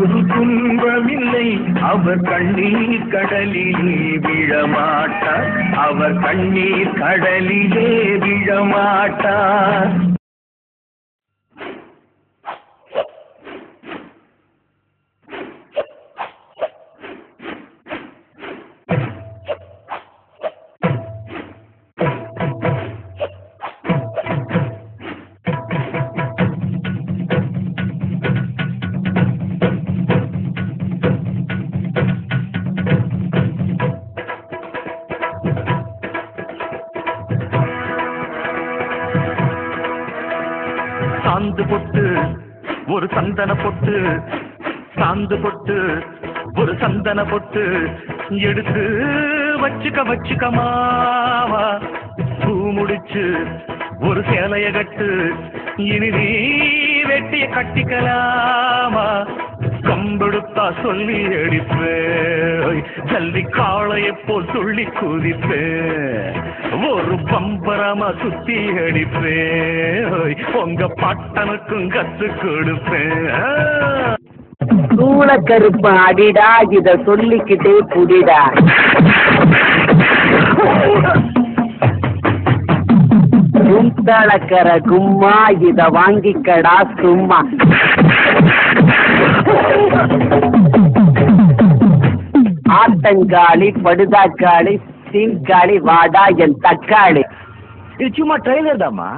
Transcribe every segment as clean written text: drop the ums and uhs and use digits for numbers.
ஒரு துன்பமில்லை அவர் கண்ணீர் கடலிலே விழமாட்டார், அவர் கண்ணீர் கடலிலே விழமாட்டார். சாந்து பொட்டு ஒரு சந்தன பொட்டு, சாந்து பொட்டு ஒரு சந்தன பொட்டு எடுத்து வச்சுக்க வச்சுக்க மாமா, பூ முடிச்சு ஒரு சேலைய கட்டு, இனி நீ வெட்டிய கட்டிக்கலாமா, கம்பெடுத்தா சொல்லி அடிப்பேன், ஜல்லி காளையை போல் துள்ளி குதிப்பேன், ஒரு பம்பரமா சுத்தி அடிப்பேன், உங்க பட்டனுக்கும் கத்து கொடுப்பேன். சூள கருப்பு அடிடா, இத சொல்லிக்கிட்டே புடிடா. குந்தளக்கர கும்மா, இத வாங்கிக்கடா சும்மா. ஆட்டங்காளி படுதாக்காளி சீன்காளி வாடா என் தக்காளி. இது சும்மா ட்ரைலர் தாமா,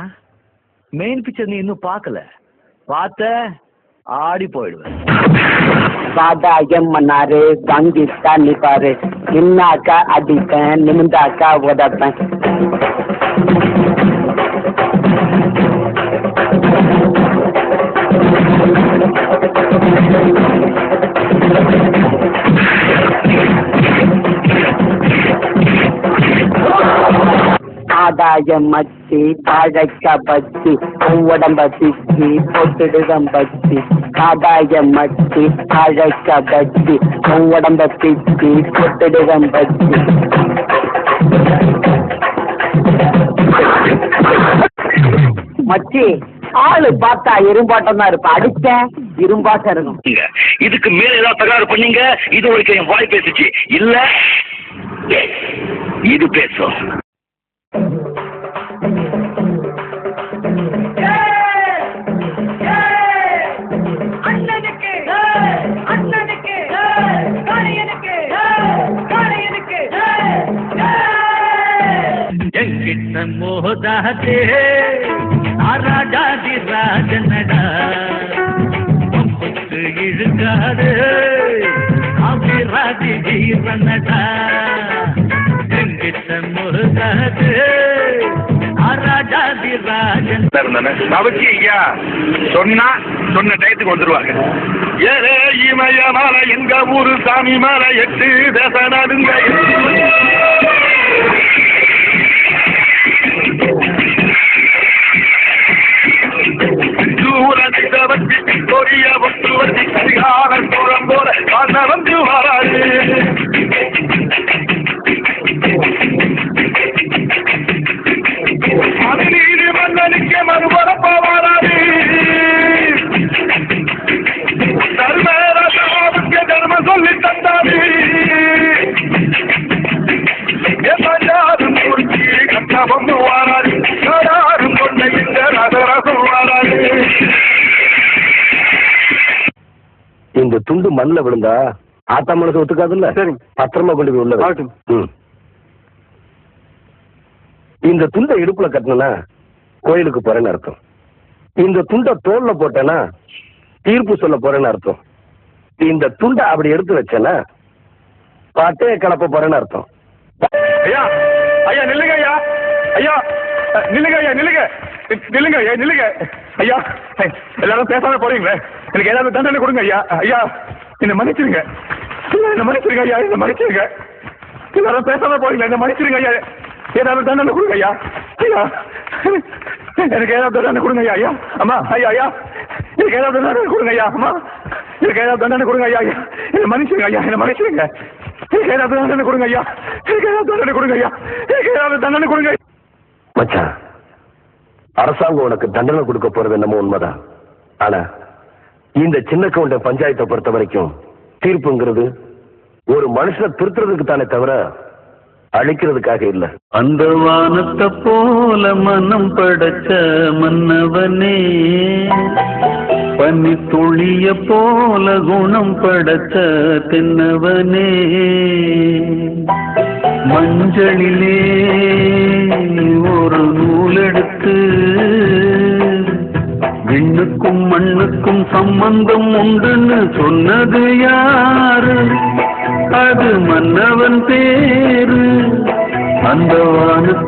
மெயின் பிக்சர் நீ இன்னும் பார்க்கல, பார்த்த ஆடி போயிடுவேன். வாடா எம்மன்னாரு வாங்கிட்டா நீ பாரு, நின்னாக்கா அடிப்பேன் நிமிந்தாக்கா உதப்பேன். ஆதாயம் மச்சி தாழக்க பச்சி உடம்ப பிச்சி பொட்டுடுதம் பச்சி, ஆதாயம் மச்சி தாழக்க பச்சி உடம்ப பிச்சி பொட்டுடுதம் பச்சி. மச்சி ஆளு பார்த்தா இரும்பாட்டம் தான் இருப்ப, அடிச்ச இரும்பாட்டம் இருக்கும். இதுக்கு மேல ஏதாவது தகராறு பண்ணீங்க, இது வரைக்கும் என் வாய் பேசுச்சு இல்ல, இது பேசும். எங்கிட்ட மோதாதே ராஜாதி ராஜனடா, முத்து இழுக்காது அபிராதி வீரனடா, எங்கிட்ட மோதாதே ராஜாதி ராஜன். அவச்சி ஐயா சொன்னா சொன்ன டயத்துக்கு வந்துருவாங்க. ஏழே இமய மாலை எங்க ஊரு சாமி மாலை 8 தேச நாடுங்க. கொரிய ஒட்டுவத்தி கரிகால சோழம் போல வந்து வராது. அது நீதி மன்னனுக்கு மறுபரப்ப வராது. தர்மராஜாவுக்கு தர்மம் சொல்லி தந்தாரு. எல்லாரும் குறிச்சி கட்டபம் வாராது, யாரும் கொண்ட இந்த ரசரசம் வாராது. இந்த துண்டு மண்ணில் விழுந்தா ஆத்தா மனசு ஒத்துக்காதுல்ல, சரி பத்திரமா கொண்டு போய் உள்ள. இந்த துண்டை இடுப்புல கட்டினா கோயிலுக்கு போறேன்னு அர்த்தம், இந்த துண்டை தோல்ல போட்டேன்னா தீர்ப்பு சொல்ல போறேன்னு அர்த்தம், இந்த துண்டை அப்படி எடுத்து வச்சேன்னா பாட்டே கலப்ப போறேன்னு அர்த்தம். ஐயா ஐயா நில்லுங்க, ஐயா ஐயா நில்லுங்க, ஐயா நில்லுங்க நில்லுங்க, ஐயா நில்லுங்க. ஐயா எல்லாரும் பேசாம போறீங்களே, எனக்கு ஏதாவது தண்டனை கொடுங்க ஐயா. ஐயா என்ன மன்னிச்சிருங்க, என்ன மன்னிச்சிருங்க ஐயா, என்ன மன்னிச்சிருங்க. எல்லாரும் பேசாம போறீங்களே, என்ன மன்னிச்சிருங்க ஐயா, ஏதாவது தண்டனை கொடுங்க ஐயா. ஐயா எனக்கு ஏதாவது தண்டனை கொடுங்க ஐயா. ஐயா அம்மா ஐயா ஐயா எனக்கு ஏதாவது தண்டனை கொடுங்க ஐயா. அம்மா எனக்கு ஏதாவது தண்டனை கொடுங்க ஐயா. ஐயா என்ன மன்னிச்சிருங்க ஐயா, என்ன மன்னிச்சிருங்க. எனக்கு ஏதாவது தண்டனை கொடுங்க ஐயா, எனக்கு ஏதாவது தண்டனை கொடுங்க ஐயா, எனக்கு ஏதாவது தண்டனை கொடுங்க. மச்சான், அரசாங்கம் உனக்கு தண்டனை கொடுக்க போறது என்னமோ உண்மைதான், ஆனா இந்த சின்ன கவுண்ட பஞ்சாயத்தை பொறுத்த வரைக்கும் தீர்ப்புங்கிறது ஒரு மனுஷனை திருத்துறதுக்கு தானே தவிர அழிக்கிறதுக்காக இல்ல. அந்த வானத்தை போல மனம் படைச்ச மன்னவனே, பனி துளிய போல குணம் படைச்ச தென்னவனே, மஞ்சளிலே ஒரு நூலெடுத்து விண்ணுக்கும் மண்ணுக்கும் சம்பந்தம் உண்டுன்னு சொன்னது யாரு? அது மன்னவன் பேரு. அந்த வானத்தை